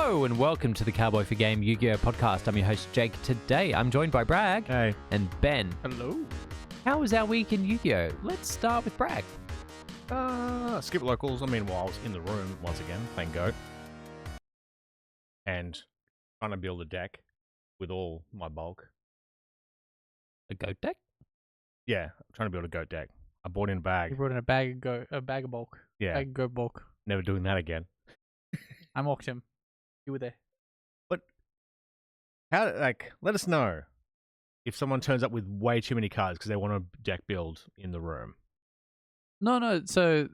Hello and welcome to the Cowboy for Game Yu-Gi-Oh podcast. I'm your host Jake. Today I'm joined by Bragg and Ben. Hello. How was our week in Yu-Gi-Oh? Let's start with Bragg. Skip locals. I mean, while I was in the room once again playing Goat and trying to build a deck with all my bulk. A goat deck? Yeah, I'm trying to build a Goat deck. I bought in a bag. You brought in a bag of bulk. Yeah, Bag of goat bulk. never doing that again. I mocked him. You were there. But how? Like, let us know if someone turns up with way too many cards because they want a deck build in the room. No. So,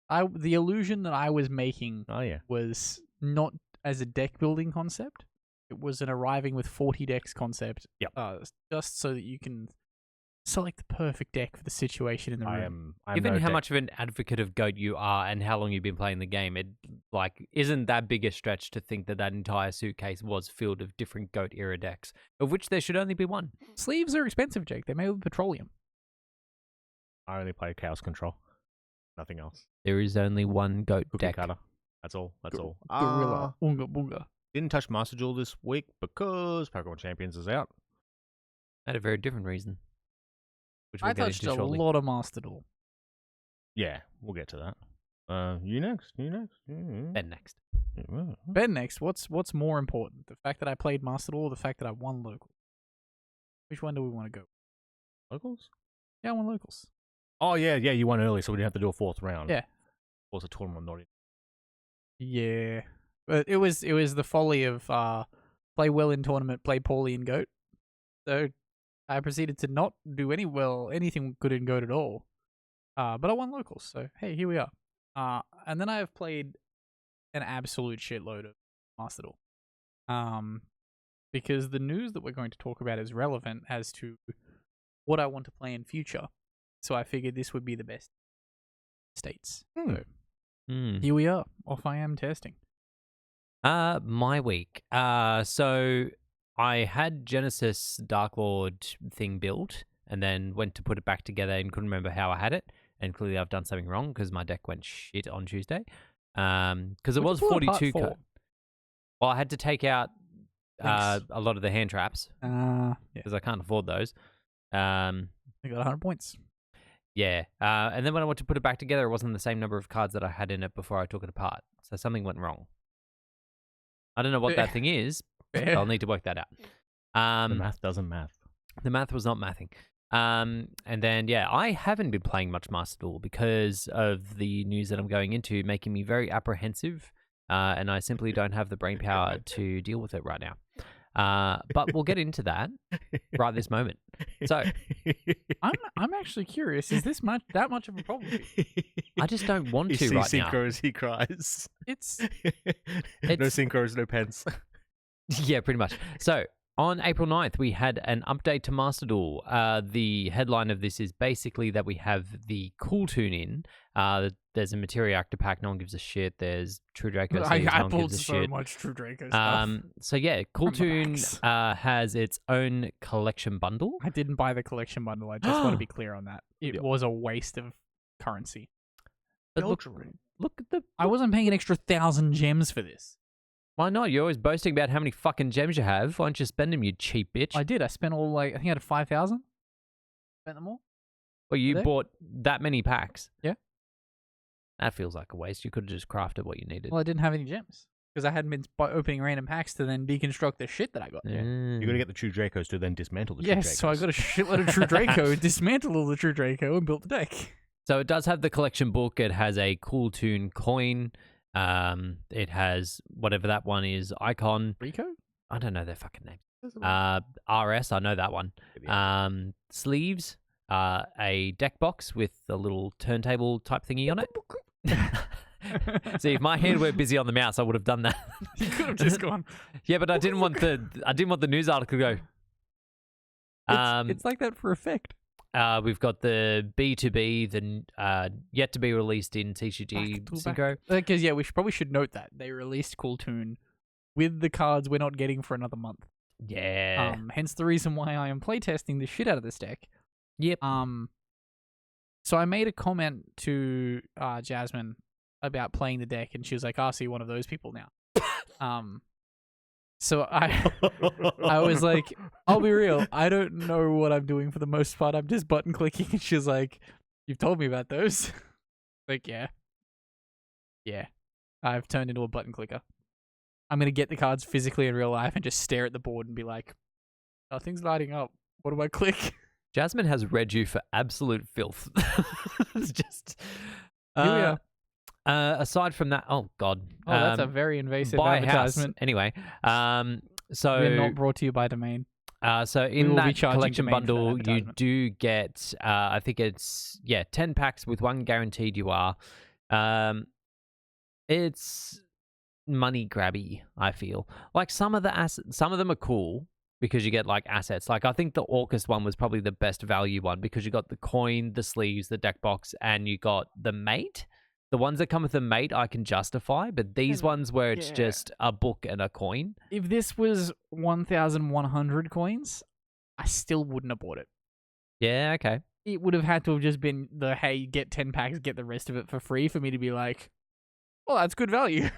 the illusion that I was making Oh yeah. was not as a deck building concept. It was an arriving with 40 decks concept. Yep. Just so that you can select the perfect deck for the situation in the room. I'm Given no how deck- much of an advocate of Goat you are and how long you've been playing the game, it isn't that big a stretch to think that entire suitcase was filled of different Goat era decks, of which there should only be one. Sleeves are expensive, Jake. They're made with petroleum. I only play Chaos Control. Nothing else. There is only one Goat Cookie deck. cutter. That's all. That's all. Gorilla. Unga bunga. Didn't touch Master Duel this week because Pokemon Champions is out. Had a very different reason, which I we'll get touched into a shortly. lot of Master Duel. Yeah, we'll get to that. You next. Ben next. Ben, next. What's more important? The fact that I played Master Duel or the fact that I won local? Which one do we want to go? Locals? Yeah, I won locals. Oh, yeah, you won early, so we didn't have to do a fourth round. Yeah. Was a tournament not in. Yeah. But it was the folly of play well in tournament, play poorly in Goat. So I proceeded to not do anything good in Goat at all. But I won locals, so hey, here we are. And then I have played an absolute shitload of Master Duel. Because the news that we're going to talk about is relevant as to what I want to play in future. So I figured this would be the best states. So here we are. Off I am testing. My week. So I had Genesis Dark Lord thing built and then went to put it back together and couldn't remember how I had it. And clearly I've done something wrong because my deck went shit on Tuesday. Because it was 42 for? Well, I had to take out Thanks. a lot of the hand traps Yeah. because I can't afford those. I got 100 points. Yeah. And then when I went to put it back together, it wasn't the same number of cards that I had in it before I took it apart. So something went wrong. I don't know what that thing is. But I'll need to work that out. The math doesn't math. The math was not mathing. And then, yeah, I haven't been playing much Master Duel because of the news that I'm going into, making me very apprehensive. And I simply don't have the brain power to deal with it right now. But we'll get into that right this moment. So I'm actually curious. Is this that much of a problem? I just don't want You to see right now. synchros, he cries. It's No synchros, no pens. Yeah, pretty much. So on April 9th, we had an update to Master Duel. The headline of this is basically that we have the Cool Tune in. There's a Materia Actor pack. No one gives a shit. There's True Draco. I no one pulled gives a so shit. much True Draco stuff. So yeah, Cool From the Tune packs. has its own collection bundle. I didn't buy the collection bundle. I just want to be clear on that. It Yep. was a waste of currency. But look at the. I wasn't paying an extra 1,000 gems for this. Why not? You're always boasting about how many fucking gems you have. Why don't you spend them, you cheap bitch? I did. I spent I think I had 5,000. Spent them all. Well, you there? bought that many packs. Yeah. That feels like a waste. You could have just crafted what you needed. Well, I didn't have any gems because I hadn't been opening random packs to then deconstruct the shit that I got. Yeah. You're going to get the True Dracos to then dismantle the True Dracos. Yes, so I got a shitload of True Draco, dismantled all the True Draco, and built the deck. So it does have the collection book. It has a Cool Tune coin. It has whatever that one is. Icon. Rico? I don't know their fucking names. RS. I know that one. Sleeves. A deck box with a little turntable type thingy on it. See, if my hand were busy on the mouse, I would have done that. You could have just gone. Yeah, but I didn't want the news article to go. It's like that for effect. We've got the B2B, the yet to be released in TCG Synchro. Because we probably should note that they released Cool Tune with the cards we're not getting for another month. Yeah. Hence the reason why I am playtesting the shit out of this deck. Yep. So I made a comment to Jasmine about playing the deck, and she was like, "Oh, so you're one of those people now." So I was like, I'll be real. I don't know what I'm doing for the most part. I'm just button clicking. And she's like, you've told me about those. Like, yeah. Yeah. I've turned into a button clicker. I'm going to get the cards physically in real life and just stare at the board and be like, nothing's lighting up. What do I click? Jasmine has read you for absolute filth. It's just. Here we are. Aside from that, oh god, Oh, that's a very invasive buy a house. advertisement. Anyway, so We're not brought to you by Domain. so will in be that charging collection Domain for that bundle, you advertisement. do get, I think it's 10 packs with one guaranteed. You are, it's money grabby. I feel like some of them are cool because you get like assets. Like I think the Orcus one was probably the best value one because you got the coin, the sleeves, the deck box, and you got the mate. The ones that come with the mate I can justify, but these ones where it's just a book and a coin. If this was 1,100 coins, I still wouldn't have bought it. Yeah, okay. It would have had to have just been the, hey, get 10 packs, get the rest of it for free for me to be like, well, that's good value.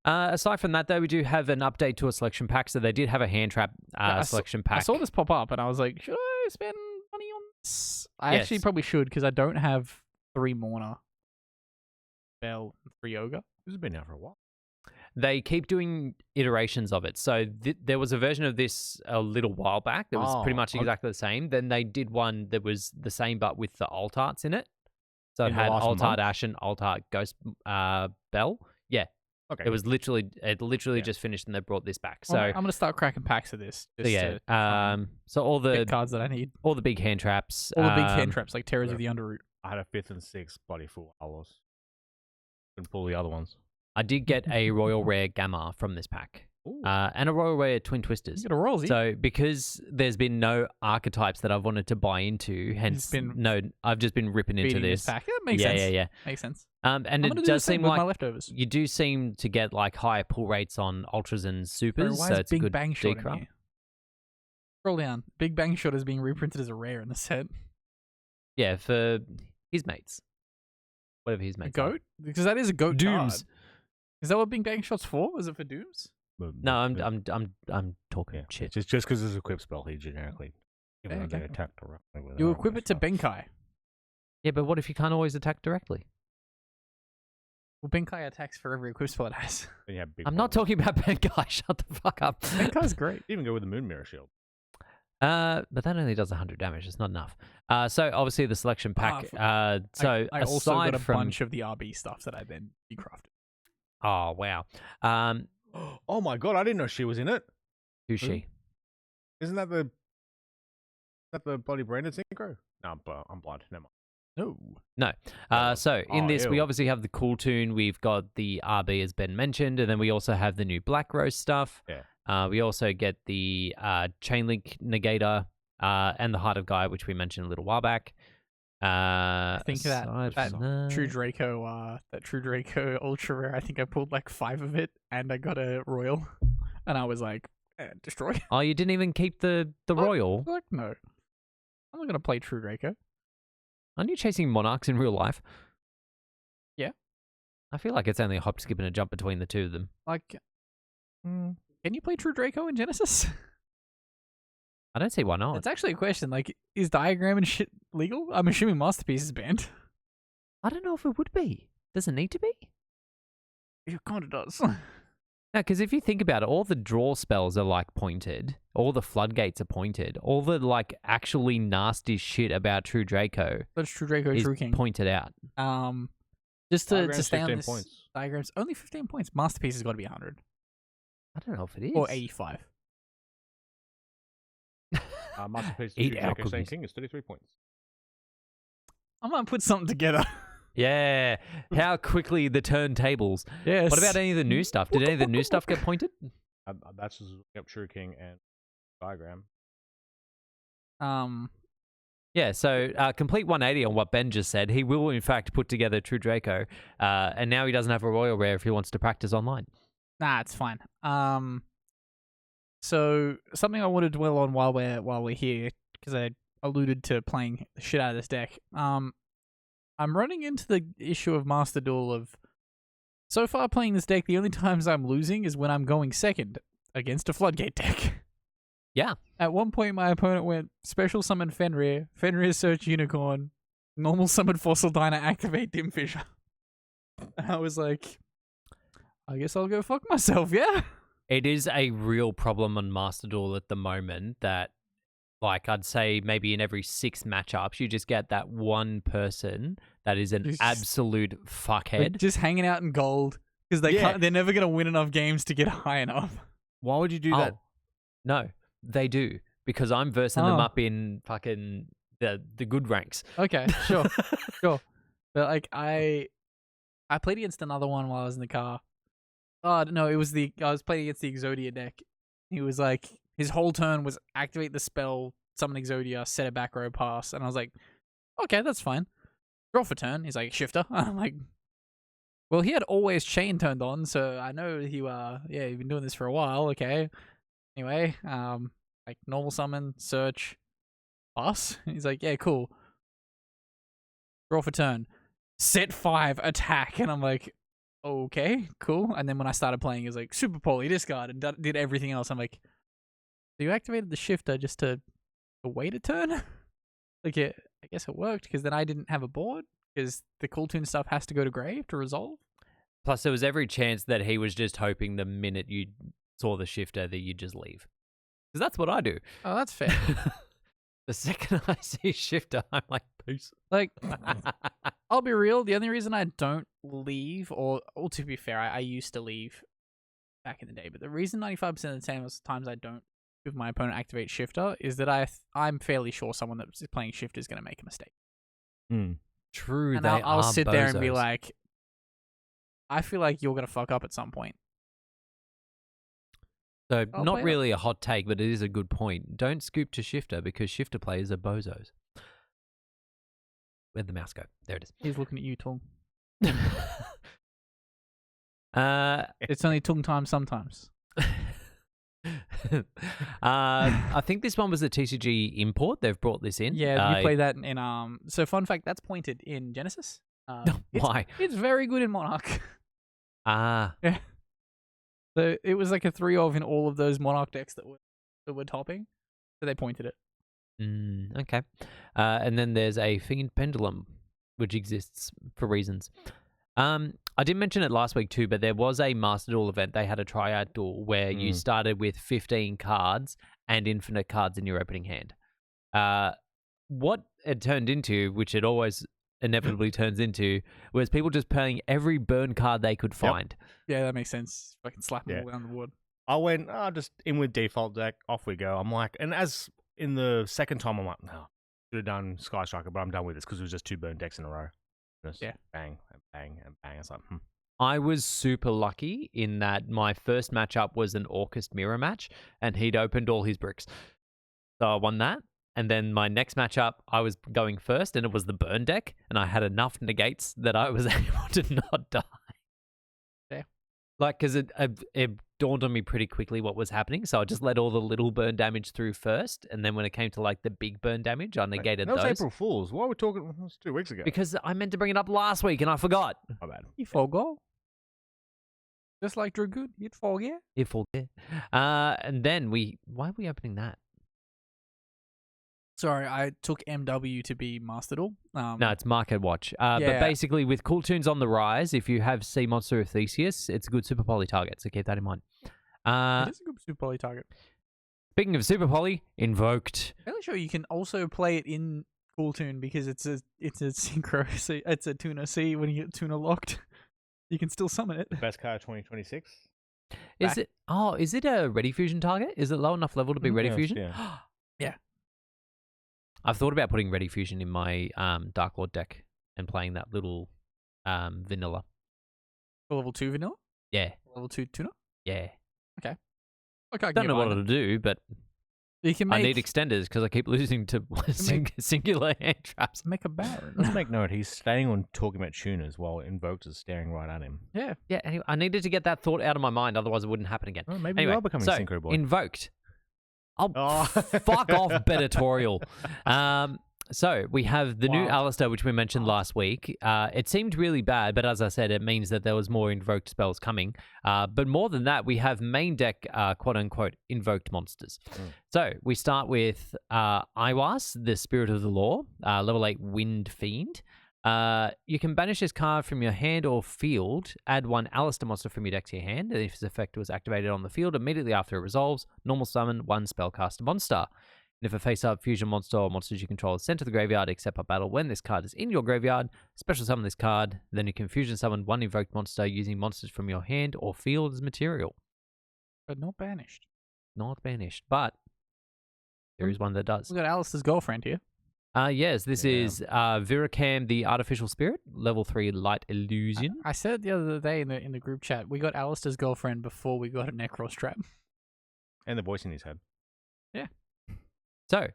Aside from that, though, we do have an update to a selection pack. So they did have a hand trap selection pack. I saw this pop up and I was like, should I spend money on this? I actually Yes. probably should because I don't have 3 Mourner, Bell, and 3 Ogre. This has been out for a while. They keep doing iterations of it. So there was a version of this a little while back that was pretty much exactly the same. Then they did one that was the same but with the alt arts in it. So it In the had last alt art month? Ashen, alt art Ghost Bell. Yeah, Okay. it was literally Yeah. just finished and they brought this back. So So I'm going to start cracking packs of this. so Just yeah, to try and so all get the cards that I need. big hand traps, All the big hand traps like Terrors of yeah. the Underroot. I had a 5th and 6th bloody full Alos. Couldn't pull the other ones. I did get a Royal Rare Gamma from this pack, Ooh. and a Royal Rare Twin Twisters. You got a Rollsy. So because there's been no archetypes that I've wanted to buy into, hence I've just been ripping into feeding this. pack. Yeah, makes sense. Yeah. Makes sense. And I'm it gonna do the does same seem with my like leftovers. you do seem to get like higher pull rates on ultras and Bro, supers, why so is it's a Big good Bang Shot in decra. here? Scroll down. Big Bang Shot is being reprinted as a rare in the set. Yeah, for his mates, whatever his A mates. are. goat? Because that is a goat Dooms. card. Is that what Big Bang Shot's for? Is it for Dooms? No, I'm talking Yeah. shit. Just because it's a equip spell, he generically. Even though they Okay. attack directly with You it, equip it to that's fine. Benkai. Yeah, but what if you can't always attack directly? Well, Benkai attacks for every equip spell it has. Then you have big I'm not problems. talking about Benkai. Shut the fuck up. Benkai's great. Even go with the Moon Mirror Shield. But that only does 100 damage. It's not enough. So obviously the selection pack. So I also aside got a from bunch of the RB stuff that I then decrafted. oh wow, Oh my god, I didn't know she was in it. who's Who? she? Isn't that the bloody Brandon synchro? No, I'm blind. Never mind. No. No. So in Oh, this, we ew. obviously have the cool tune. We've got the RB as Ben mentioned, and then we also have the new Black Rose stuff. Yeah. We also get the Chainlink Negator and the Heart of Gaia, which we mentioned a little while back. I think aside that from True Draco Ultra Rare, I think I pulled like 5 of it and I got a Royal. And I was like, destroy. Oh, you didn't even keep the What? Royal? Like, no. I'm not going to play True Draco. Aren't you chasing Monarchs in real life? Yeah. I feel like it's only a hop, skip, and a jump between the two of them. Like, can you play True Draco in Genesis? I don't see why not. It's actually a question. Like, is diagram and shit legal? I'm assuming Masterpiece is banned. I don't know if it would be. Does it need to be? It kind of does. No, because if you think about it, all the draw spells are like pointed. All the floodgates are pointed. All the like actually nasty shit about True Draco That's True Draco, is True King. pointed out. Just to Diagram's stay on 15 this points. diagrams, only 15 points. Masterpiece has got to be 100 I don't know if it is. or 85. Masterpiece Eat True our Draco Saint cookies. King is 33 points. I might put something together. Yeah. How quickly the turntables. Yes. What about any of the new stuff? Did any of the new stuff get pointed? That's just yep, True King and Diagram. Yeah, so complete 180 on what Ben just said. He will, in fact, put together True Draco, and now he doesn't have a Royal Rare if he wants to practice online. Nah, it's fine. So something I want to dwell on while we're here, because I alluded to playing the shit out of this deck. I'm running into the issue of Master Duel of so far playing this deck. The only times I'm losing is when I'm going second against a floodgate deck. Yeah. At one point, my opponent went special summon Fenrir, Fenrir search unicorn, normal summon fossil diner, activate dim fissure. And I was like, I guess I'll go fuck myself, yeah? It is a real problem on Master Duel at the moment that, like, I'd say maybe in every 6 matchups, you just get that one person that is an Just- absolute Like, fuckhead. just hanging out in gold because they're never going to win enough games to get high enough. Why would you do that? No, they do, because I'm versing them Oh. up in fucking the good ranks. Okay, sure. Sure. But, like, I played against another one while I was in the car. Oh, no, I was playing against the Exodia deck. He was like, his whole turn was activate the spell, summon Exodia, set a back row pass. And I was like, okay, that's fine. Draw for turn. He's like, shifter. I'm like, well, he had always chain turned on, so I know you've been doing this for a while. Okay. Anyway, like normal summon, search, pass. He's like, yeah, cool. Draw for turn. Set 5, attack. And I'm like, okay, cool. And then when I started playing, it was like super poly, discard, and did everything else. I'm like, so you activated the shifter just to wait a turn? Like, I guess it worked because then I didn't have a board because the Cool Toon stuff has to go to grave to resolve. Plus, there was every chance that he was just hoping the minute you saw the shifter that you'd just leave. Because that's what I do. Oh, that's fair. The second I see shifter, I'm like, peace. Like, I'll be real. The only reason I don't leave, or to be fair, I used to leave back in the day, but the reason 95% of the times I don't, if my opponent activates shifter, is that I'm fairly sure someone that's playing shifter is going to make a mistake. True, And they I'll are sit there and be bozos. like, I feel like you're going to fuck up at some point. So, I'll not play it. really a hot take, but it is a good point. Don't scoop to shifter because shifter players are bozos. Where'd the mouse go? There it is. He's looking at you, Tung. uh, It's only Tung time sometimes. I think this one was a TCG import. They've brought this in. Yeah, you play that in So fun fact, that's pointed in Genesis. Why? It's very good in Monarch. Ah, So it was like a 3-of in all of those Monarch decks that were topping. So they pointed it. okay. And then there's a Fiend Pendulum, which exists for reasons. I didn't mention it last week too, but there was a Master Duel event. They had a Triad Duel where you started with 15 cards and infinite cards in your opening hand. What it turned into, which it always inevitably turns into, was people just playing every burn card they could find. Yeah, that makes sense. Fucking slap them all down the board. I went, just in with default deck, off we go. I'm like, and as in the second time, I'm like, no, should have done Sky Striker, but I'm done with this because it was just 2 burn decks in a row. Just bang, and bang, and bang. It's like, I was super lucky in that my first matchup was an Orcust mirror match, and he'd opened all his bricks. So I won that. And then my next matchup, I was going first, and it was the burn deck, and I had enough negates that I was able to not die. Yeah. Like, because it dawned on me pretty quickly what was happening, so I just let all the little burn damage through first, and then when it came to, like, the big burn damage, I negated that was those. April Fool's. Why are we talking? That was 2 weeks ago. Because I meant to bring it up last week, and I forgot. My bad. You forgot. Just like Dragoon, you'd forget. If all there. And then why are we opening that? Sorry, I took MW to be Master Duel. No, it's Market Watch. But Yeah. basically, with Cool Toons on the rise, if you have Sea Monster of Theseus, it's a good Super Poly target, so keep that in mind. It is a good Super Poly target. Speaking of Super Poly, Invoked. Fairly sure you can also play it in Cool Toon because it's a synchro. It's a Tuna C when you get Tuna locked. You can still summon it. Best card 2026. Is it a Ready Fusion target? Is it low enough level to be Ready Yes, Fusion? yeah. Yeah. I've thought about putting Ready Fusion in my Dark Lord deck and playing that little vanilla. For level 2 vanilla? Yeah. Level 2 Tuna? Yeah. Okay, I Don't know what it'll do, but You can make, I need extenders because I keep losing to singular hand traps. make a Baron. Let's make note. He's staying on talking about tuners while Invoked is staring right at him. Yeah. Yeah, anyway, I needed to get that thought out of my mind, otherwise it wouldn't happen again. Oh, maybe Anyway, you are becoming so, Synchro Boy. Invoked. Oh, Oh. fuck off, Bedatorial. So we have the new Wild. Alistair, which we mentioned last week. It seemed really bad, but as I said, it means that there was more invoked spells coming. But more than that, we have main deck, quote-unquote, invoked monsters. So we start with Iwas, the Spirit of the Law, level 8 Wind Fiend. You can banish this card from your hand or field, add one Alistair monster from your deck to your hand, and if its effect was activated on the field immediately after it resolves, normal summon one spellcaster monster. And if a face-up fusion monster or monsters you control is sent to the graveyard except for battle when this card is in your graveyard, special summon this card, then you can fusion summon one invoked monster using monsters from your hand or field as material. But not banished. Not banished, but there is one that does. We got Alistair's girlfriend here. Yes, this is Viracam, the Artificial Spirit, level 3 Light Illusion. I said the other day in the group chat, we got Alistair's girlfriend before we got a Necros trap. And the voice in his head. Yeah. So,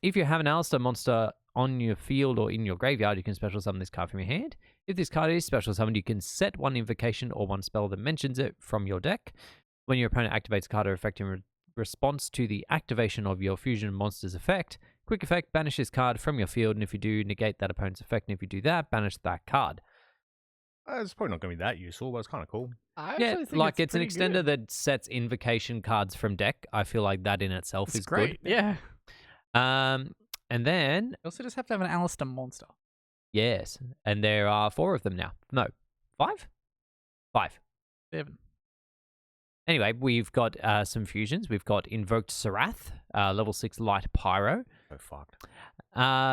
if you have an Alistair monster on your field or in your graveyard, you can special summon this card from your hand. If this card is special summoned, you can set one invocation or one spell that mentions it from your deck. When your opponent activates a card or effect in response to the activation of your fusion monster's effect, quick effect, banish this card from your field, and if you do, negate that opponent's effect, and if you do that, banish that card. It's probably not going to be that useful, but it's kind of cool. Yeah, like it's an extender that sets invocation cards from deck. I feel like that in itself is great. good. Yeah. And then You also just have to have an Alistair monster. yes, and there are 4 of them now. No, 5? 5. 7. Anyway, we've got some fusions. We've got Invoked Sarath, level 6 Light Pyro. Oh, fucked.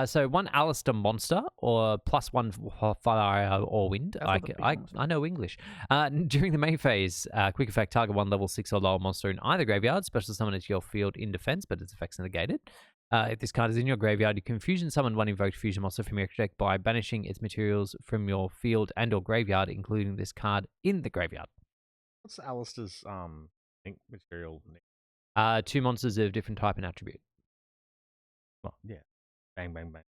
So one Alistair monster or +1 fire or wind. I know English. During the main phase, quick effect, target one level 6 or lower monster in either graveyard. Special summon it to your field in defense, but its effects are negated. If this card is in your graveyard, you can fusion summon one invoked fusion monster from your deck by banishing its materials from your field and or graveyard, including this card in the graveyard. What's Alistair's material? 2 monsters of different type and attribute. Well, yeah. Bang, bang, bang.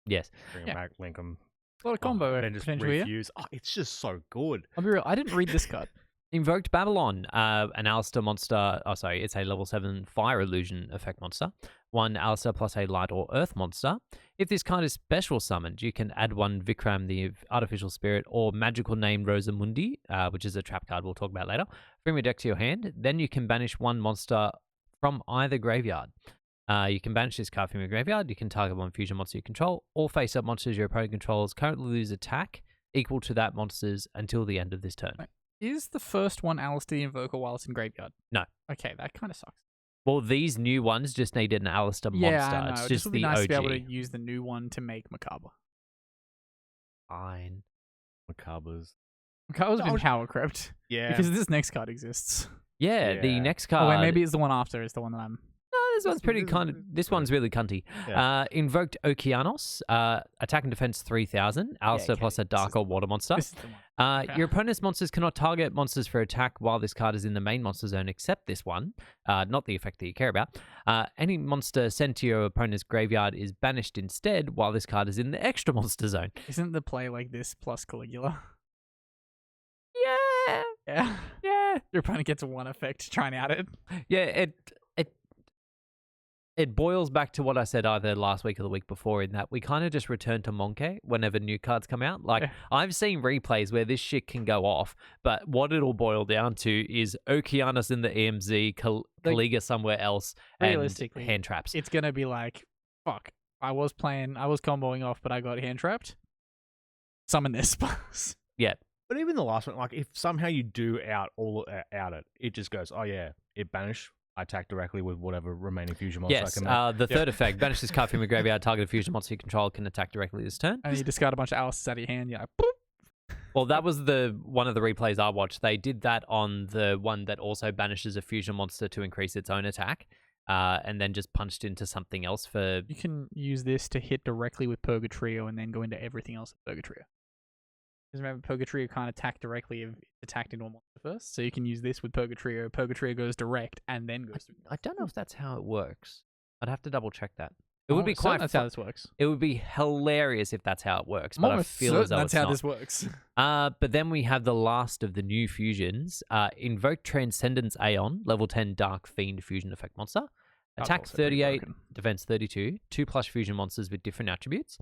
Yes. Bring them back, link them. A lot of combo then just potential here. refuse. Oh, it's just so good. I'll be real. I didn't read this card. Invoked Babylon, an Alistair monster. Oh, sorry, it's a level 7 Fire Illusion effect monster. 1 Alistair plus a Light or Earth monster. If this card is special summoned, you can add 1 Vikram, the Artificial Spirit, or magical name Rosamundi, which is a trap card we'll talk about later, from your deck to your hand. Then you can banish 1 monster from either graveyard. You can banish this card from your graveyard. You can target 1 fusion monster you control. All face-up monsters your opponent controls currently lose attack equal to that monster's until the end of this turn. Right. Is the first one Alistair the Invoker while it's in graveyard? No. Okay, that kind of sucks. Well, these new ones just needed an Alistair monster. Yeah, I know. It's It just would be the nice OG. to be able to use the new one to make Macabre. Fine. Macabre's. Macabre's been power crept. Yeah. Because this next card exists. Yeah, the next card. Oh, wait, maybe it's the one after. It's the one that I'm... No, this one's pretty kind of. This one's really cunty. Yeah. Invoked Okeanos, attack and defense 3000, Alistair plus a dark or water monster. This is the one. Your opponent's monsters cannot target monsters for attack while this card is in the main monster zone, except this one, not the effect that you care about. Any monster sent to your opponent's graveyard is banished instead while this card is in the extra monster zone. Isn't the play like this plus Caligula? Yeah. Yeah. Yeah. Your opponent gets 1 effect trying out it. Yeah, it boils back to what I said either last week or the week before, in that we kind of just return to Monkey whenever new cards come out. Like, I've seen replays where this shit can go off, but what it'll boil down to is Okeanos in the EMZ, Caliga somewhere else, and hand traps. It's going to be like, fuck, I was comboing off, but I got hand trapped. Summon this. Yeah. But even the last one, like, if somehow you do out it, it just goes, oh yeah, it banish. I attack directly with whatever remaining fusion monster I can make. The third effect, banish this card from your graveyard, target a fusion monster you control can attack directly this turn. And you discard a bunch of Alice's out of your hand, you're like, boop. Well, that was one of the replays I watched. They did that on the one that also banishes a fusion monster to increase its own attack, and then just punched into something else for... You can use this to hit directly with Purgatrio and then go into everything else with Purgatrio. Because remember, Purgatrio can't attack directly if it's attacked in all monster first. So you can use this with Purgatrio. Purgatrio goes direct and then goes through. I don't know if that's how it works. I'd have to double check that. It would be quite... That's how this works. It would be hilarious if that's how it works, I'm but I almost feel as though that's it's how not. this works. But then we have the last of the new fusions. Invoked Transcendence Aeon, level 10 Dark Fiend fusion effect monster. Attack also pretty 38, broken. defense 32, 2+ fusion monsters with different attributes.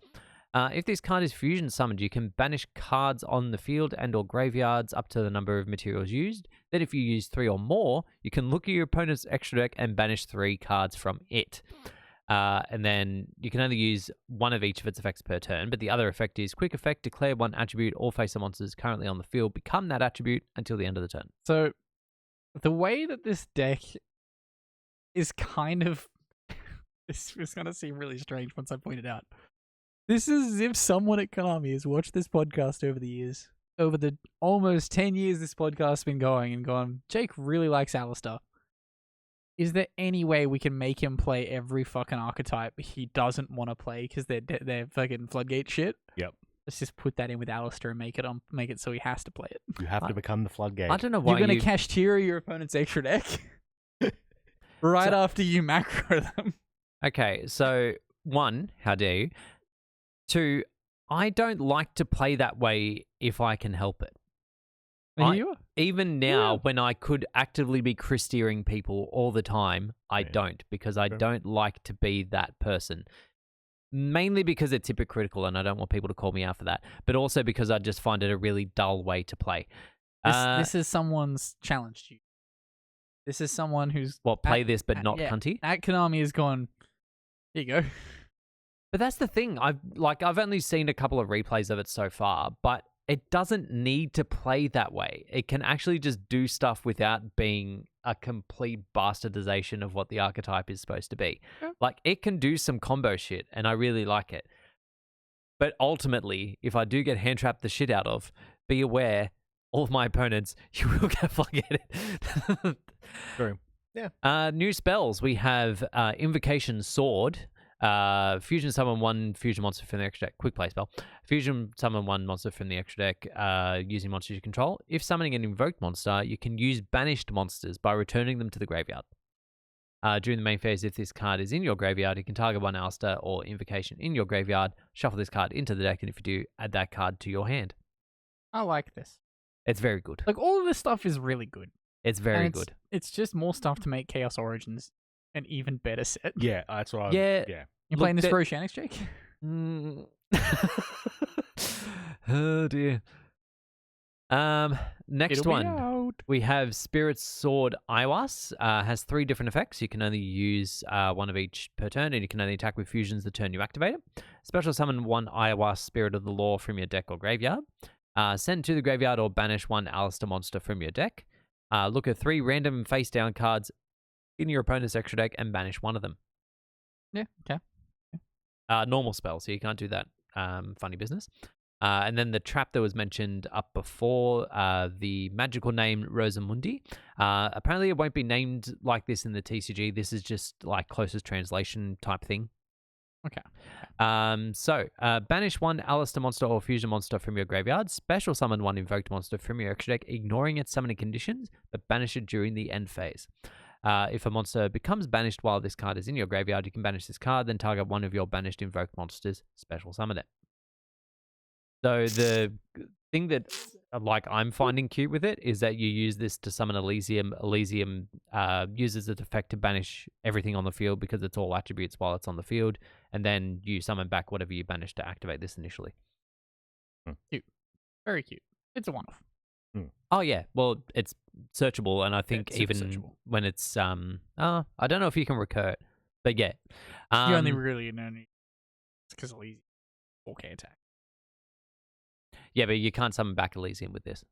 If this card is fusion summoned, you can banish cards on the field and or graveyards up to the number of materials used. Then if you use 3 or more, you can look at your opponent's extra deck and banish 3 cards from it. And then you can only use one of each of its effects per turn, but the other effect is quick effect, declare one attribute, all face-up monsters currently on the field become that attribute until the end of the turn. So, the way that this deck is kind of... this is going to seem really strange once I point it out. This is as if someone at Konami has watched this podcast over the years. Over the almost 10 years this podcast's been going and gone, Jake really likes Alistair. Is there any way we can make him play every fucking archetype he doesn't want to play because they're fucking floodgate shit? Yep. Let's just put that in with Alistair and make it so he has to play it. You have to become the floodgate. I don't know why You're going to Kashtira your opponent's extra deck right after you macro them. Okay, so 1, how dare you? 2, I don't like to play that way if I can help it. Even now, when I could actively be Chris-steering people all the time, I don't, because I don't like to be that person. Mainly because it's hypocritical and I don't want people to call me out for that, but also because I just find it a really dull way to play. This is someone's challenge to you. This is someone who's... play this but not cunty? At Konami has gone, here you go. But that's the thing. I've only seen a couple of replays of it so far, but it doesn't need to play that way. It can actually just do stuff without being a complete bastardization of what the archetype is supposed to be. Yeah. Like, it can do some combo shit, and I really like it. But ultimately, if I do get hand-trapped the shit out of, be aware, all of my opponents, you will get floodgated. True. Yeah. New spells. We have Invocation Sword. Fusion summon 1 fusion monster from the extra deck. Quick play spell. Fusion summon 1 monster from the extra deck using monsters you control. If summoning an invoked monster, you can use banished monsters by returning them to the graveyard. During the main phase, if this card is in your graveyard, you can target 1 Alistair or Invocation in your graveyard, shuffle this card into the deck, and if you do, add that card to your hand. I like this. It's very good. Like, all of this stuff is really good. It's very good. It's just more stuff to make Chaos Origins an even better set. Yeah, that's what Yeah. You playing this for Oceanics, Jake? Oh, dear. Next one. We have Spirit's Sword Iwas. Has 3 different effects. You can only use 1 of each per turn, and you can only attack with fusions the turn you activate it. Special summon 1 Iwas Spirit of the Law from your deck or graveyard. Send to the graveyard or banish 1 Alistair monster from your deck. Look at 3 random face-down cards in your opponent's extra deck and banish 1 of them. Yeah, okay. Normal spell, so you can't do that funny business. And then the trap that was mentioned up before, the magical name Rosamundi. Apparently it won't be named like this in the TCG. This is just like closest translation type thing. Okay. So banish 1 Alistair monster or fusion monster from your graveyard. Special summon 1 invoked monster from your extra deck, ignoring its summoning conditions, but banish it during the end phase. If a monster becomes banished while this card is in your graveyard, you can banish this card, then target 1 of your banished invoked monsters, special summon it. So the thing that I'm finding cute with it is that you use this to summon Elysium. Elysium uses its effect to banish everything on the field because it's all attributes while it's on the field, and then you summon back whatever you banished to activate this initially. Cute. Very cute. It's a one-off. Oh yeah, well it's searchable, and I think even searchable. when it's I don't know if you can recur it, but yeah, you only really know it's because Elysium 4K attack. Yeah, but you can't summon back Elysium with this.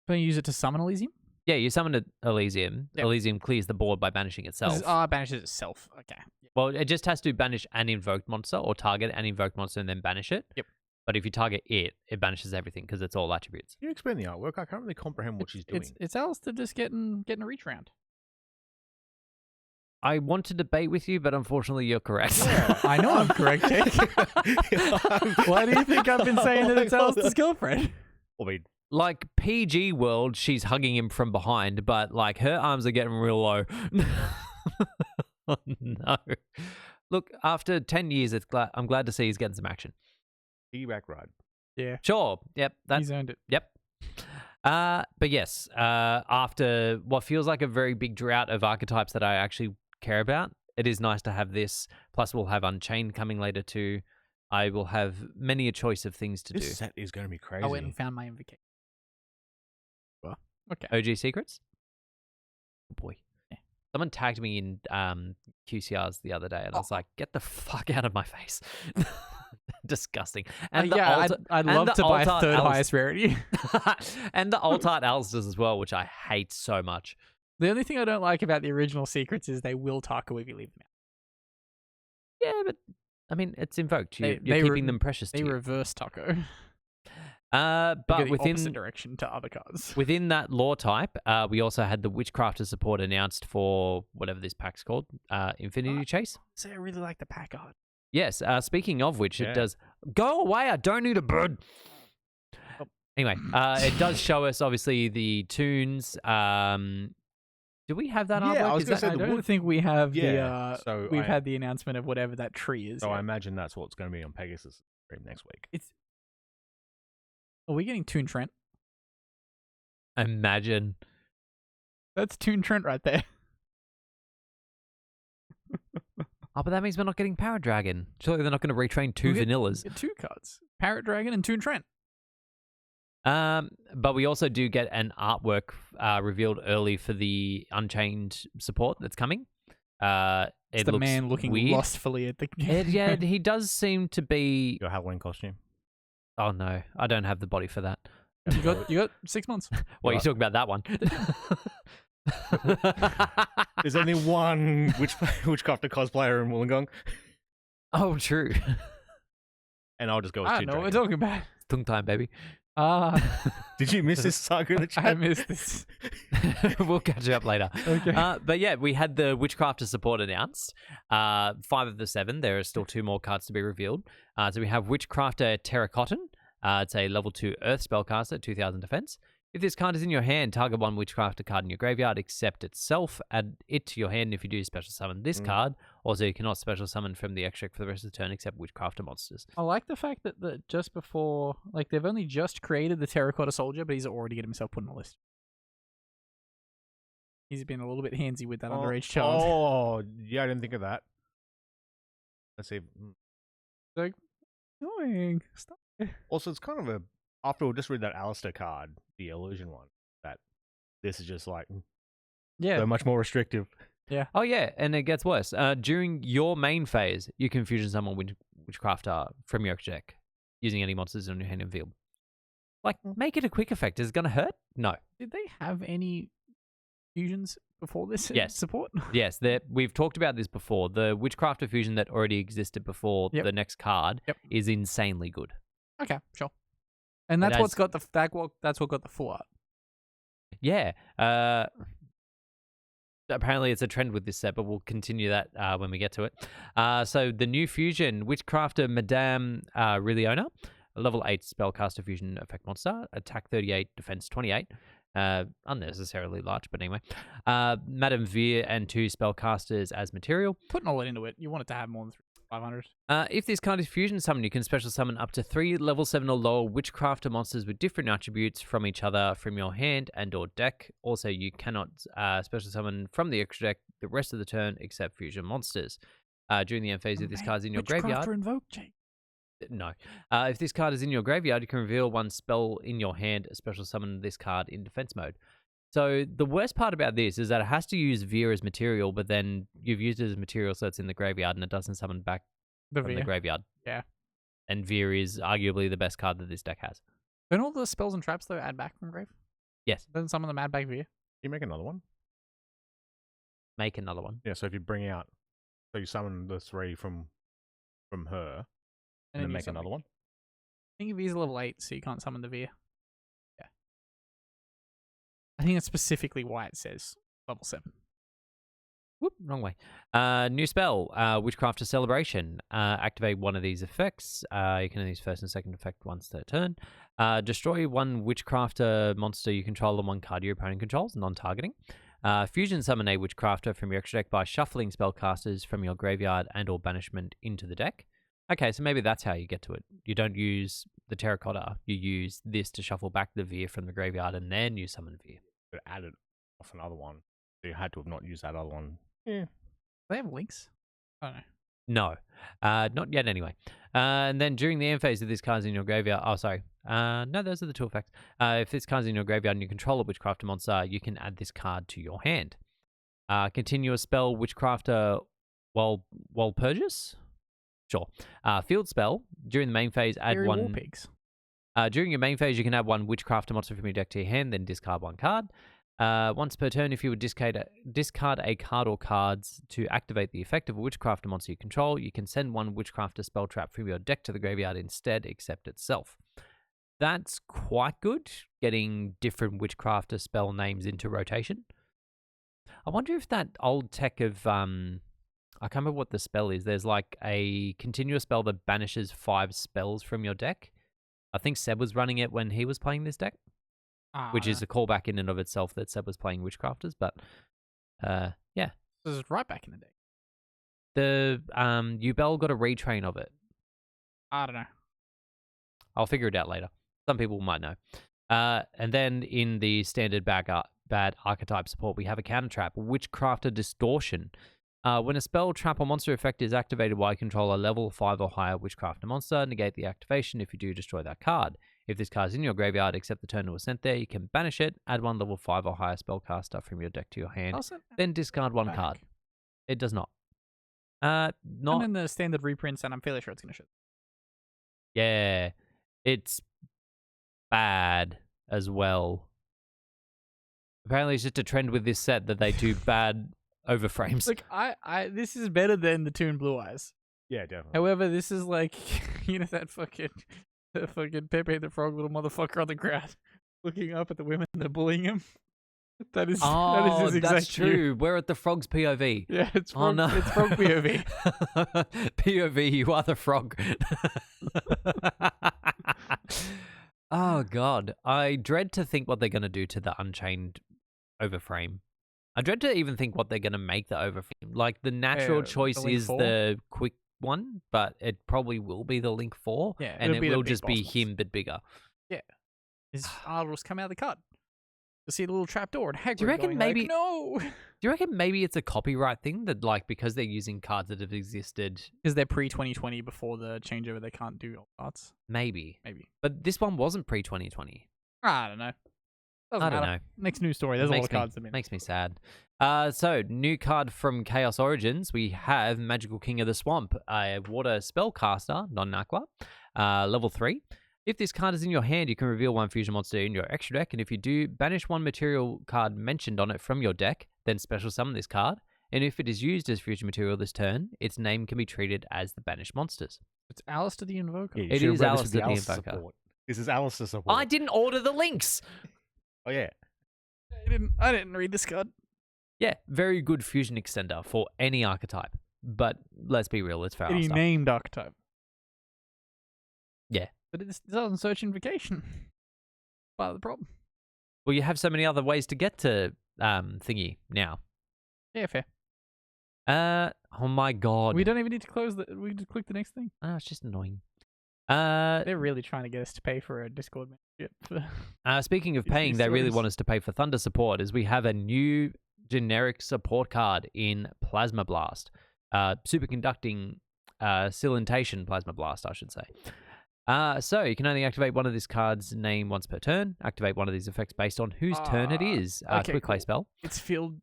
Can you use it to summon Elysium? Yeah, you summon Elysium. Yep. Elysium clears the board by banishing itself. It banishes itself. Okay. Well, it just has to banish an invoked monster or target an invoked monster and then banish it. Yep. But if you target it, it banishes everything because it's all attributes. Can you explain the artwork? I can't really comprehend what she's doing. It's Alistair just getting a reach round. I want to debate with you, but unfortunately you're correct. Yeah, I know I'm correct, Jake. Why do you think I've been saying that it's Alistair's girlfriend? I mean, like PG world, she's hugging him from behind, but like her arms are getting real low. Oh, no. Look, after 10 years, I'm glad to see he's getting some action. piggyback ride. Yeah. Sure. Yep. He's earned it. Yep. But yes, after what feels like a very big drought of archetypes that I actually care about. It is nice to have this. Plus, we'll have Unchained coming later too. I will have many a choice of things to do. This set is going to be crazy. I went and found my invocation. Well, okay. OG secrets. Oh boy. Yeah. Someone tagged me in QCRs the other day, and I was like, "Get the fuck out of my face!" Disgusting. And I'd love to buy third highest rarity. And the alt art Alistairs as well, which I hate so much. The only thing I don't like about the original secrets is they will taco if you leave them out. Yeah, but I mean, it's invoked. You're They keeping them precious to They you. reverse taco. But within opposite direction to other cards. Within that lore type, we also had the Witchcrafter support announced for whatever this pack's called, Infinity Chase. So I really like the pack art. Yes. Speaking of which, it does go away. I don't need a bird. Oh. Anyway, it does show us obviously the tunes. Do we have that artwork? I was going to say I don't think we have the. So we've had the announcement of whatever that tree is. So I imagine that's what's going to be on Pegasus stream next week. Are we getting Toon Trent? Imagine. That's Toon Trent right there. Oh, but that means we're not getting Power Dragon. Surely they're not going to retrain two vanillas. We get two cards: Parrot Dragon and Toon Trent. But we also do get an artwork revealed early for the Unchained support that's coming. It's It the looks man looking weird. lustfully at the. Yeah, he does seem to be. Your Halloween costume. Oh no, I don't have the body for that. You got 6 months. Well, you talk about that one. There's only one Witchcrafter cosplayer in Wollongong. Oh, true. And I'll just go with I two don't know what we're dragons. talking about. Tongue time, baby. Did you miss this saga in the chat? I missed this. We'll catch you up later. Okay. But yeah, we had the Witchcrafter support announced. 5 of the 7. There are still 2 more cards to be revealed. So we have Witchcrafter Terracotton. It's a level 2 Earth spellcaster, 2000 defense. If this card is in your hand, target one Witchcrafter card in your graveyard except itself. Add it to your hand if you do special summon this card. Also, you cannot special summon from the extract for the rest of the turn except Witchcrafter monsters. I like the fact that just before, like, they've only just created the Terracotta Soldier, but he's already getting himself put on the list. He's been a little bit handsy with that underage child. Oh, yeah, I didn't think of that. Let's see. Like, annoying. Stop. Also, it's kind of a... After we'll just read that Alistair card, the illusion one, that this is just like Yeah. so much more restrictive. Yeah. Oh yeah, and it gets worse. During your main phase, you can fusion summon Witchcrafter from your deck using any monsters on your hand and field. Like, make it a quick effect. Is it going to hurt? No. Did they have any fusions before this Yes. support? Yes, we've talked about this before. The Witchcrafter fusion that already existed before the next card is insanely good. Okay, sure. And that's what's got that's what got the full art. Yeah. Apparently it's a trend with this set, but we'll continue that when we get to it. So the new fusion, Witchcrafter Madame Riliona, a level 8 spellcaster fusion effect monster, attack 38, defense 28. Unnecessarily large, but anyway. Madame Veer and 2 spellcasters as material. Putting all that into it, you want it to have more than 500. If this card is fusion summoned, you can special summon up to 3 level 7 or lower Witchcrafter monsters with different attributes from each other from your hand and or deck. Also, you cannot special summon from the extra deck the rest of the turn except fusion monsters. During the end phase, if this card is in your graveyard... Invoked, Jake. No. If this card is in your graveyard, you can reveal one spell in your hand, special summon this card in defense mode. So the worst part about this is that it has to use Veer as material, but then you've used it as material, so it's in the graveyard, and it doesn't summon back from the graveyard. Yeah. And Veer is arguably the best card that this deck has. Don't all the spells and traps, though, add back from grave? Yes. Doesn't some of them add back Veer? You make another one? Make another one. Yeah, so if you bring out... So you summon the 3 from her, and then make another one? I think Veer's level 8, so you can't summon the Veer. Yeah. I think that's specifically why it says level 7. Whoop, wrong way. New spell, Witchcrafter Celebration. Activate one of these effects. You can use first and second effect once per turn. Destroy one Witchcrafter monster you control and one card your opponent controls, non-targeting. Fusion summon a Witchcrafter from your extra deck by shuffling spellcasters from your graveyard and or banishment into the deck. Okay, so maybe that's how you get to it. You don't use the Terracotta. You use this to shuffle back the Veer from the graveyard, and then you summon Veer. But added off another one. So you had to have not used that other one. Yeah. they have links? I don't know. No, not yet anyway. And then during the end phase, if this card's in your graveyard, no, those are the two effects. If this card's in your graveyard and you control a Witchcrafter monster, you can add this card to your hand. Continue a spell, Witchcrafter Walpurgis? Sure. Field spell, during the main phase, add Fairy one... War Pigs. During your main phase, you can add one Witchcrafter monster from your deck to your hand, then discard one card. Once per turn, if you would discard a card or cards to activate the effect of a Witchcrafter monster you control, you can send one Witchcrafter spell trap from your deck to the graveyard instead, except itself. That's quite good, getting different Witchcrafter spell names into rotation. I wonder if that old tech of... I can't remember what the spell is. There's like a continuous spell that banishes 5 spells from your deck. I think Seb was running it when he was playing this deck. Which is a callback in and of itself that Seb was playing Witchcrafters, but yeah. This is right back in the day. The Ubel got a retrain of it. I don't know. I'll figure it out later. Some people might know. And then in the standard bad archetype support, we have a counter trap, Witchcrafter Distortion. When a spell, trap, or monster effect is activated while you control a level 5 or higher Witchcrafter monster, negate the activation. If you do, destroy that card. If this card is in your graveyard, except the turn it was sent there, you can banish it, add one level 5 or higher spellcaster from your deck to your hand, then discard one card. It does not. Not in the standard reprints, and I'm fairly sure it's going to show. Yeah, it's bad as well. Apparently, it's just a trend with this set that they do bad overframes. Look, this is better than the Toon Blue Eyes. Yeah, definitely. However, this is like, that fucking Pepe the Frog little motherfucker on the ground, looking up at the women that are bullying him. That is his exact that's true. We're at the frog's POV. Yeah, it's frog, it's frog POV. POV, you are the frog. Oh god, I dread to think what they're going to do to the Unchained overframe. I dread to even think what they're going to make the overframe. Like, the natural choice is 4? the quick one, but it probably will be the Link 4. Yeah, and it will just be boss him, but bigger. Yeah. His Ardals come out of the cut. You see the little trapdoor and Hagrid Do you reckon going maybe... like, no! Do you reckon maybe it's a copyright thing that, like, because they're using cards that have existed... Because they're pre-2020 before the changeover, they can't do old arts. Maybe. Maybe. But this one wasn't pre-2020. I don't know. I don't know. Next news story. There's a lot of cards. Makes me sad. So, new card from Chaos Origins. We have Magical King of the Swamp, a water spellcaster, non-aqua, level 3. If this card is in your hand, you can reveal one fusion monster in your extra deck, and if you do, banish one material card mentioned on it from your deck, then special summon this card. And if it is used as fusion material this turn, its name can be treated as the banished monsters. It's Alistair the Invoker. Yeah, it is Alistair the Invoker. Support. This is Alistair support. I didn't order the links! Oh, yeah. I didn't read this card. Yeah, very good fusion extender for any archetype. But let's be real, it's for Any Alistair. named archetype. Yeah. But it doesn't search Invocation. Part of the problem. Well, you have so many other ways to get to thingy now. Yeah, fair. Oh my god. We don't even need to close we just click the next thing. Oh, it's just annoying. They're really trying to get us to pay for a Discord membership. Speaking of paying, they really want us to pay for Thunder support, as we have a new generic support card in Plasma Blast. Superconducting Silentation Plasma Blast, I should say. So you can only activate one of this card's name once per turn. Activate one of these effects based on whose turn it is. Okay, quick play cool. spell. It's Field,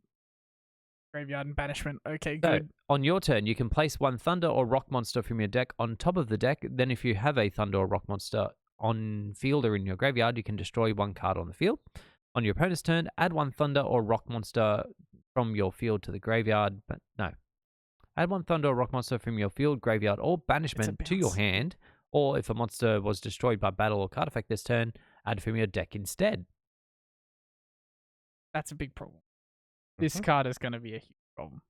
Graveyard, and Banishment. Okay, So, good. on your turn, you can place one Thunder or Rock monster from your deck on top of the deck. Then if you have a Thunder or Rock monster on field or in your graveyard, you can destroy one card on the field. On your opponent's turn, add one Thunder or Rock monster from your field to the graveyard. But no. Add one Thunder or Rock monster from your field, graveyard, or banishment to your hand. Or if a monster was destroyed by battle or card effect this turn, add from your deck instead. That's a big problem. This card is going to be a huge problem.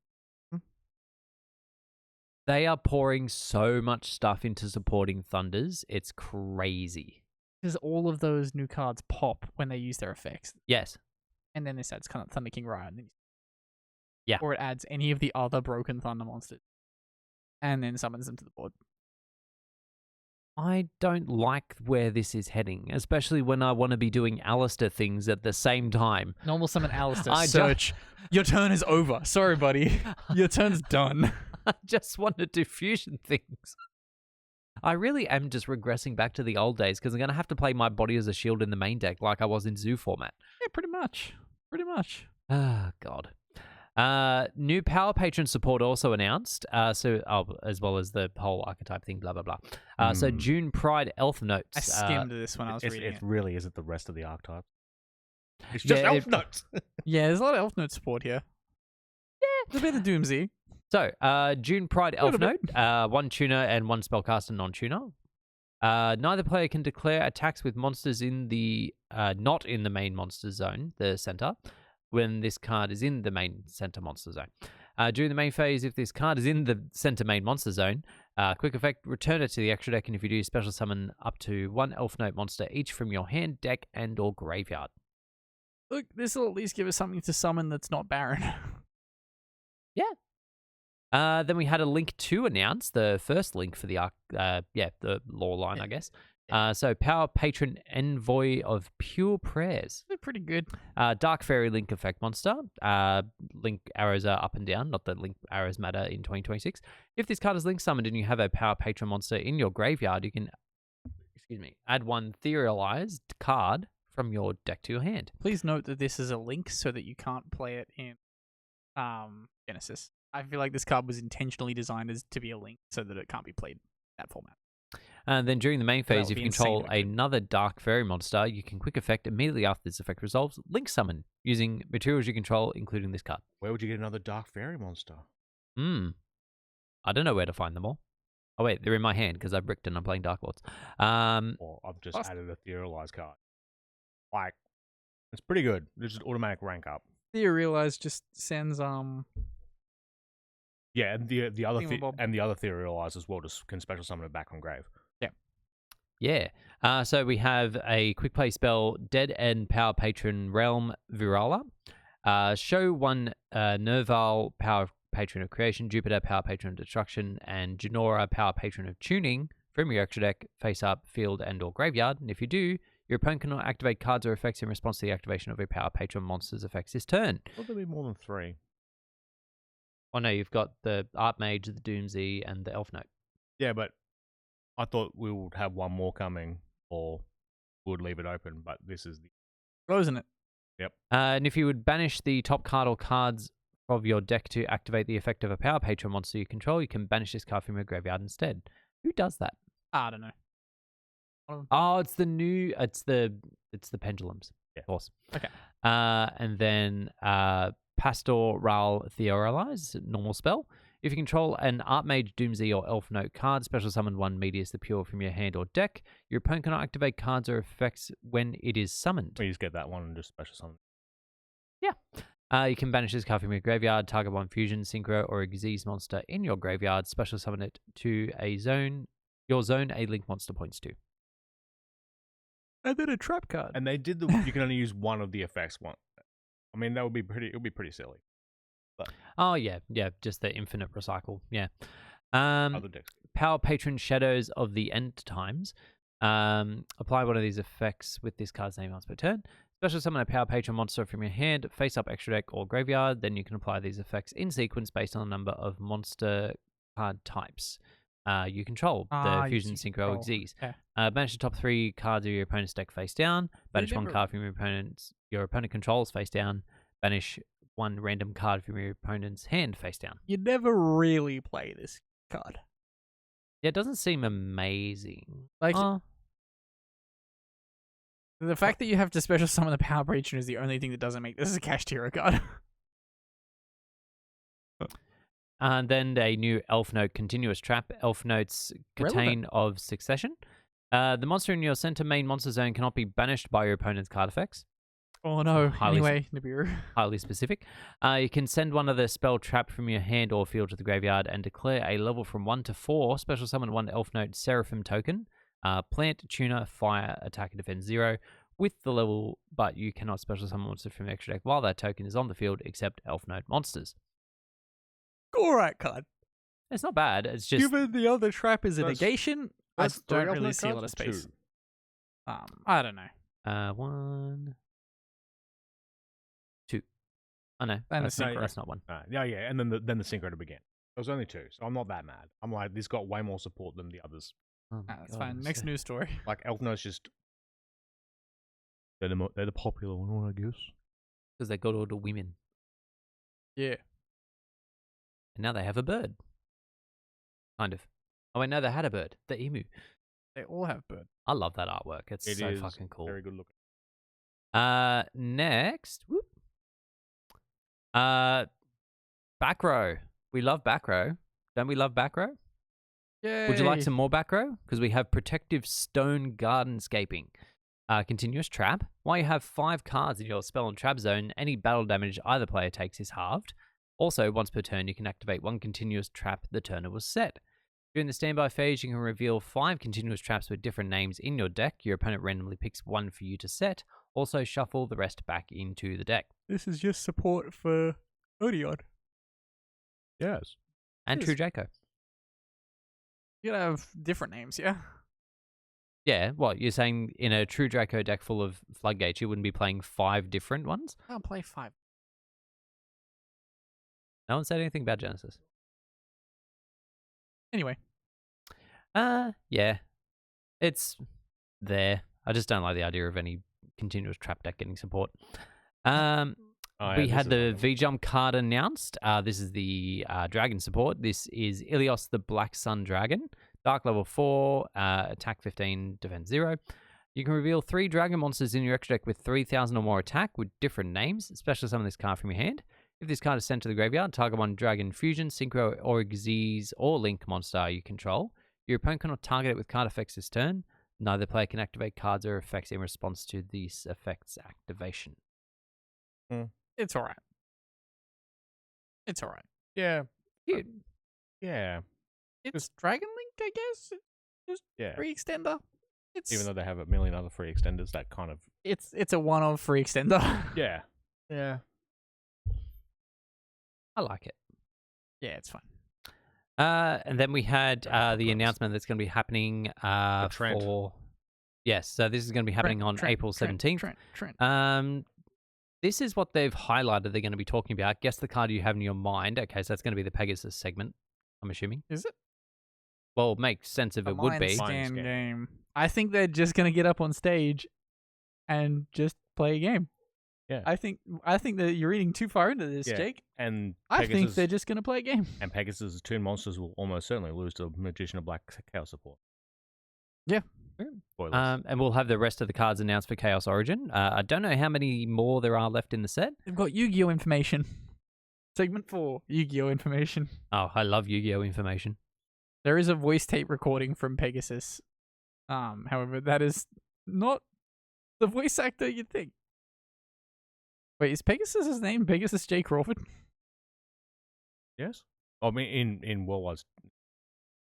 They are pouring so much stuff into supporting Thunders. It's crazy. Because all of those new cards pop when they use their effects. Yes. And then this adds kind of Thunder King Riot. Yeah. Or it adds any of the other broken Thunder monsters. And then summons them to the board. I don't like where this is heading, especially when I want to be doing Alistair things at the same time. Normal summon Alistair. I Search. Your turn is over. Sorry, buddy. Your turn's done. I just want to do fusion things. I really am just regressing back to the old days because I'm going to have to play my body as a shield in the main deck like I was in Zoo format. Yeah, pretty much. Pretty much. Ah, God. New Power Patron support also announced, as well as the whole archetype thing, blah, blah, blah. So June Pride Elf Notes. I skimmed this when I was reading it. It really isn't the rest of the archetype. It's just Elf Notes. Yeah, there's a lot of Elf Note support here. Yeah. A bit of Doomsy. So, June Pride Elf Note, 1 tuner and 1 spellcaster non-tuner. Neither player can declare attacks with monsters in the not in the main monster zone, the center, when this card is in the main center monster zone. During the main phase, if this card is in the center main monster zone, quick effect, return it to the extra deck, and if you do, special summon up to 1 Elf Note monster each from your hand, deck, and or graveyard. Look, this will at least give us something to summon that's not Baron. Yeah. Then we had a link 2 announced, the first link for the the lore line, I guess. So Power Patron Envoy of Pure Prayers. They're pretty good. Dark Fairy Link effect monster. Link arrows are up and down, not that link arrows matter in 2026. If this card is link summoned and you have a Power Patron monster in your graveyard, you can add 1 etherealized card from your deck to your hand. Please note that this is a link so that you can't play it in Genesis. I feel like this card was intentionally designed as to be a link so that it can't be played in that format. And then during the main phase, if you control insane. another Dark Fairy monster, you can quick effect immediately after this effect resolves, link summon using materials you control, including this card. Where would you get another Dark Fairy monster? I don't know where to find them all. Oh wait, they're in my hand because I bricked and I'm playing Dark Lords. Or I've just added a Etherealized card. Like, it's pretty good. It's just automatic rank up. Theorealize just sends Yeah, and the other Etherealized as well just can special summon it back on grave. Yeah. So we have a quick play spell, Dead End Power Patron Realm Virala. Show 1 Nerval Power Patron of Creation, Jupiter Power Patron of Destruction, and Genora Power Patron of Tuning from your extra deck, face up, field, and or graveyard. And if you do, your opponent cannot activate cards or effects in response to the activation of your Power Patron monster's effects this turn. Will there be more than 3? Oh no, you've got the Archmage, the Doomsy, and the Elf Note. Yeah, but I thought we would have 1 more coming, or we would leave it open, but this is the... Closing it. Yep. And if you would banish the top card or cards of your deck to activate the effect of a Power Patron monster you control, you can banish this card from your graveyard instead. Who does that? I don't know. Oh, it's the pendulums. Yeah. Of course. Okay. And then Pastoral Theoralize, normal spell. If you control an Archmage, Doomsy, or Elf Note card, special summon 1 Medius the Pure from your hand or deck. Your opponent cannot activate cards or effects when it is summoned. We just get that one and just special summon. Yeah. You can banish this card from your graveyard, target 1 Fusion, Synchro, or Xyz monster in your graveyard, special summon it to your zone a link monster points to. And then a trap card. And they did you can only use 1 of the effects. I mean, it would be pretty silly. But oh yeah, just the infinite recycle. Yeah. other decks. Power Patron Shadows of the End Times. Apply 1 of these effects with this card's name once per turn. Special summon a Power Patron monster from your hand, face up, extra deck, or graveyard. Then you can apply these effects in sequence based on the number of monster card types you control. The Fusion, Synchro, Xyz. Okay. Banish the top 3 cards of your opponent's deck face down. Banish 1 card from your opponent controls face down. Banish 1 random card from your opponent's hand face down. You never really play this card. Yeah, it doesn't seem amazing. Like, the fact that you have to special summon the Power Patron is the only thing that doesn't make this a Cash Hero card. And then a new Elf Note Continuous Trap. Elf Note's Catane of Succession. The monster in your center main monster zone cannot be banished by your opponent's card effects. Oh no, anyway, Nibiru. Highly specific. You can send 1 of the spell trap from your hand or field to the graveyard and declare a level from 1 to 4. Special summon 1 Elf Note Seraphim token. Plant, Tuner, Fire, Attack and Defense 0 with the level, but you cannot special summon monsters from extra deck while that token is on the field except Elf Note monsters. Alright card. It's not bad. It's just... Given the other trap is a negation, I That's three don't really alternate see a lot cards of or space. two? I don't know. 1, 2. Oh no, And the that's not, synchro. that's not one. Yeah, and then the synchro to begin. There was only 2, so I'm not that mad. I'm like, this got way more support than the others. Oh my That's God, fine. Next news story. Like Elfno's just they're the popular one, I guess. because they got all the women, Yeah. and now they have a bird. Kind of. Oh wait, no, they had a bird, the emu. They all have bird. I love that artwork. It's It so is fucking cool. very good looking. Next, whoop. Back row. We love back row. Don't we love back row? Yeah. Would you like some more back row? Because we have protective stone gardenscaping. Continuous trap. While you have 5 cards in your spell and trap zone, any battle damage either player takes is halved. Also, once per turn, you can activate 1 continuous trap the turn it was set. During the standby phase, you can reveal 5 continuous traps with different names in your deck. Your opponent randomly picks 1 for you to set. Also, shuffle the rest back into the deck. This is just support for Odeon. Yes. And Yes. True Draco. You gotta have different names, yeah? Yeah, what, you're saying in a True Draco deck full of floodgates, you wouldn't be playing 5 different ones? I'll play 5. No one said anything about Genesis. Anyway. Yeah. It's there. I just don't like the idea of any continuous trap deck getting support. We had the V-Jump card announced. This is the dragon support. This is Ilios the Black Sun Dragon. Dark level 4, attack 15, defense 0. You can reveal 3 dragon monsters in your extra deck with 3,000 or more attack with different names. Special summon this card from your hand. If this card is sent to the graveyard, target 1 dragon fusion, synchro, or Xyz, or link monster you control. Your opponent cannot target it with card effects this turn. Neither player can activate cards or effects in response to this effect's activation. It's alright. It's alright. Yeah. Cute. Yeah. It's Dragon Link, I guess? Just Yeah. free extender. It's Even though they have a million other free extenders, that kind of it's a one-off free extender. yeah. Yeah. I like it. Yeah, it's fine. And then we had the Trent. announcement that's going to be happening Trent. for... Yes, so this is going to be happening on April 17th. Trent. This is what they've highlighted they're going to be talking about. Guess the card you have in your mind. Okay, so that's going to be the Pegasus segment, I'm assuming. Is it? Well, it makes sense if A it would be. mind Mind scan scan. game. I think they're just gonna get up on stage and just play a game. Yeah. I think that you're reading too far into this, Yeah. Jake. And I think Pegasus, they're just gonna play a game. and Pegasus' 2 monsters will almost certainly lose to Magician of Black Chaos support. Yeah. Spoilers. And we'll have the rest of the cards announced for Chaos Origin. I don't know how many more there are left in the set. They've got Yu-Gi-Oh information. Segment 4, Yu-Gi-Oh information. Oh, I love Yu-Gi-Oh information. There is a voice tape recording from Pegasus. However, that is not the voice actor you'd think. Wait, is Pegasus' name Pegasus J. Crawford? Yes. I mean, in World War's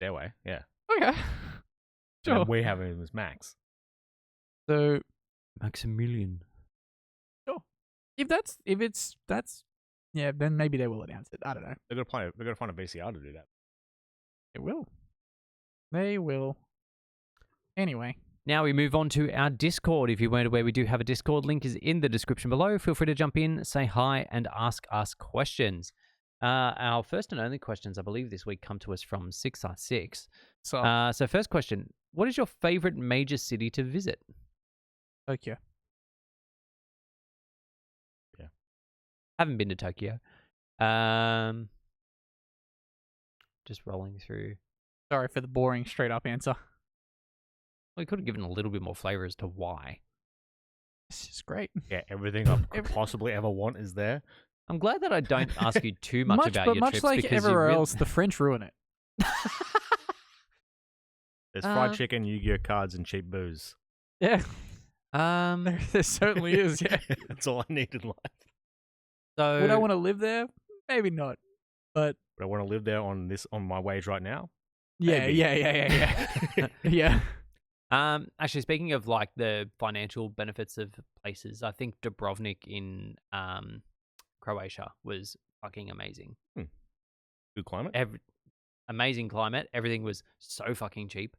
their way, yeah. Okay. And Sure. we have him as Max. So Maximilian. if that's yeah, then maybe they will announce it. I don't know. They're gonna find a VCR to do that. They will. They will. Anyway. Now we move on to our Discord. If you weren't aware, we do have a Discord. Link is in the description below. Feel free to jump in, say hi, and ask us questions. Our first and only questions, I believe, this week come to us from 6R6. So first question, what is your favorite major city to visit? Tokyo. Haven't been to Tokyo. Just rolling through. Sorry for the boring straight up answer. We could have given a little bit more flavor as to why. This is great. Yeah, everything I could possibly ever want is there. I'm glad that I don't ask you too much about your much trips like because you everywhere really- else, the French ruin it. There's fried chicken, Yu-Gi-Oh cards, and cheap booze. Yeah, Um, there certainly is. Yeah. That's all I need in life. so Would I want to live there? Maybe not. But But I want to live there on my wage right now. yeah, Maybe. yeah. Yeah. Actually, speaking of like the financial benefits of places, I think Dubrovnik in Croatia was fucking amazing. Good climate. Amazing climate. Everything was so fucking cheap.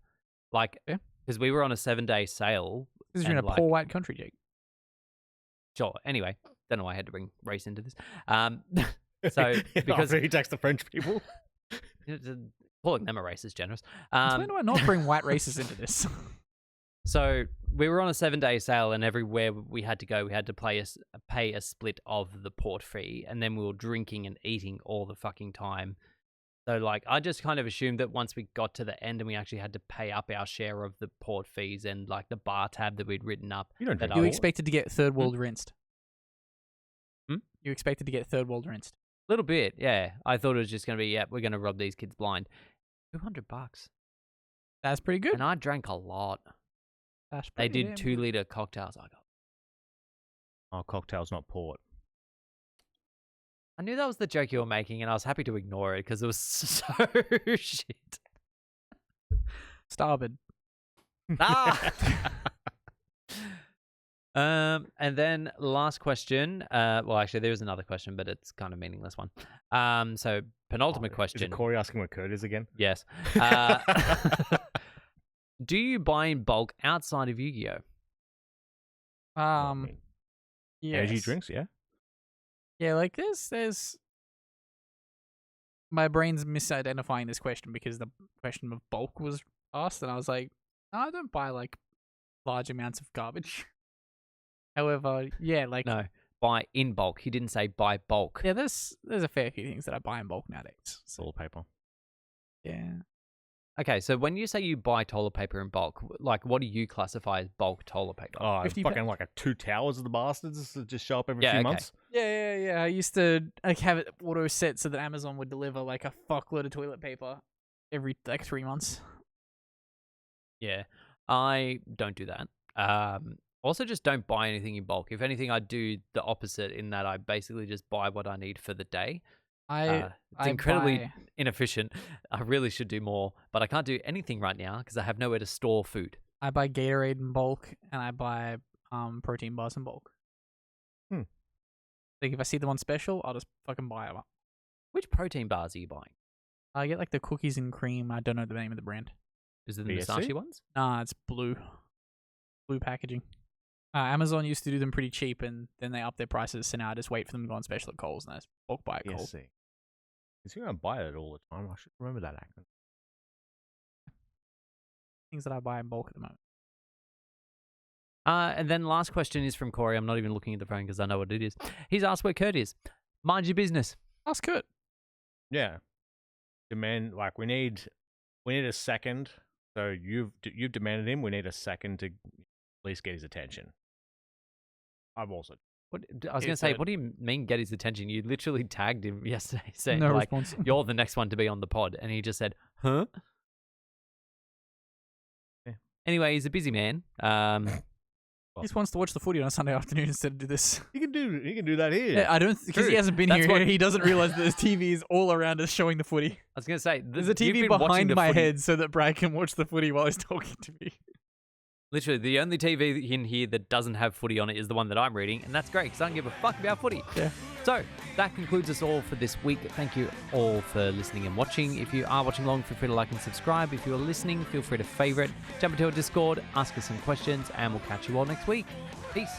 Like, Yeah. because we were on a 7-day sale. Because you're in and, a poor white country, Jake. Sure. Anyway, don't know why I had to bring race into this. So because he takes the French people. calling them a race is generous. When do I not bring white races into this? So we were on a 7-day sale, and everywhere we had to go, we had to pay a split of the port fee, and then we were drinking and eating all the fucking time. So, like, I just kind of assumed that once we got to the end and we actually had to pay up our share of the port fees and, like, the bar tab that we'd written up. You don't that drink. You Oh. expected to get third world rinsed. Hmm? You expected to get third world rinsed. A little bit, yeah. I thought it was just going to be, we're going to rob these kids blind. $200. That's pretty good. And I drank a lot. That's They pretty did damn 2-liter cocktails. Oh, cocktails, not port. I knew that was the joke you were making, and I was happy to ignore it because it was so shit. Starboard. Ah! And then last question. Well, actually, there is another question, but it's kind of meaningless one. So penultimate Is question. it Corey asking what code is again? Yes. Do you buy in bulk outside of Yu-Gi-Oh? Energy Yes. drinks, yeah. Yeah, like there's my brain's misidentifying this question because the question of bulk was asked, and I was like, no, I don't buy like large amounts of garbage. However, yeah, like No, buy in bulk. He didn't say buy bulk. yeah, there's a fair few things that I buy in bulk nowadays. So Toilet paper. yeah, Okay, so when you say you buy toilet paper in bulk, like what do you classify as bulk toilet paper? Oh, 50 fucking like a 2 towers of the bastards that just show up every few okay. months. yeah. I used to like have it auto set so that Amazon would deliver like a fuckload of toilet paper every like 3 months. Yeah, I don't do that. Also, just don't buy anything in bulk. If anything, I do the opposite in that I basically just buy what I need for the day. It's I incredibly buy- inefficient. I really should do more, but I can't do anything right now because I have nowhere to store food. I buy Gatorade in bulk, and I buy protein bars in bulk. Hmm. Like if I see them on special, I'll just fucking buy them. Which protein bars are you buying? I get like the cookies and cream. I don't know the name of the brand. Is it the BSC? Musashi ones? Nah, it's blue packaging. Amazon used to do them pretty cheap, and then they upped their prices. So now I just wait for them to go on special at Coles, and I just bulk buy at Coles. Yes, see. Because you're going to buy it all the time. I should remember that acronym. Things that I buy in bulk at the moment. And then last question is from Corey. I'm not even looking at the phone because I know what it is. He's asked where Kurt is. Mind your business. Ask Kurt. Yeah. Demand, like, we need a second. So you've demanded him. We need a second to at least get his attention. I've also. What, I was going to say, what do you mean get his attention? You literally tagged him yesterday saying, No like, response. you're the next one to be on the pod. And he just said, huh? Yeah. Anyway, he's a busy man. He just wants to watch the footy on a Sunday afternoon instead of do this. He can do that here. Yeah, I don't because he True. hasn't been That's here. what- He doesn't realize that there's TVs all around us showing the footy. I was going to say, There's a you've TV been watching behind the my footy- head so that Brad can watch the footy while he's talking to me. Literally, the only TV in here that doesn't have footy on it is the one that I'm reading, and that's great because I don't give a fuck about footy. Yeah. So, that concludes us all for this week. Thank you all for listening and watching. If you are watching along, feel free to like and subscribe. If you are listening, feel free to favorite, jump into our Discord, ask us some questions, and we'll catch you all next week. Peace.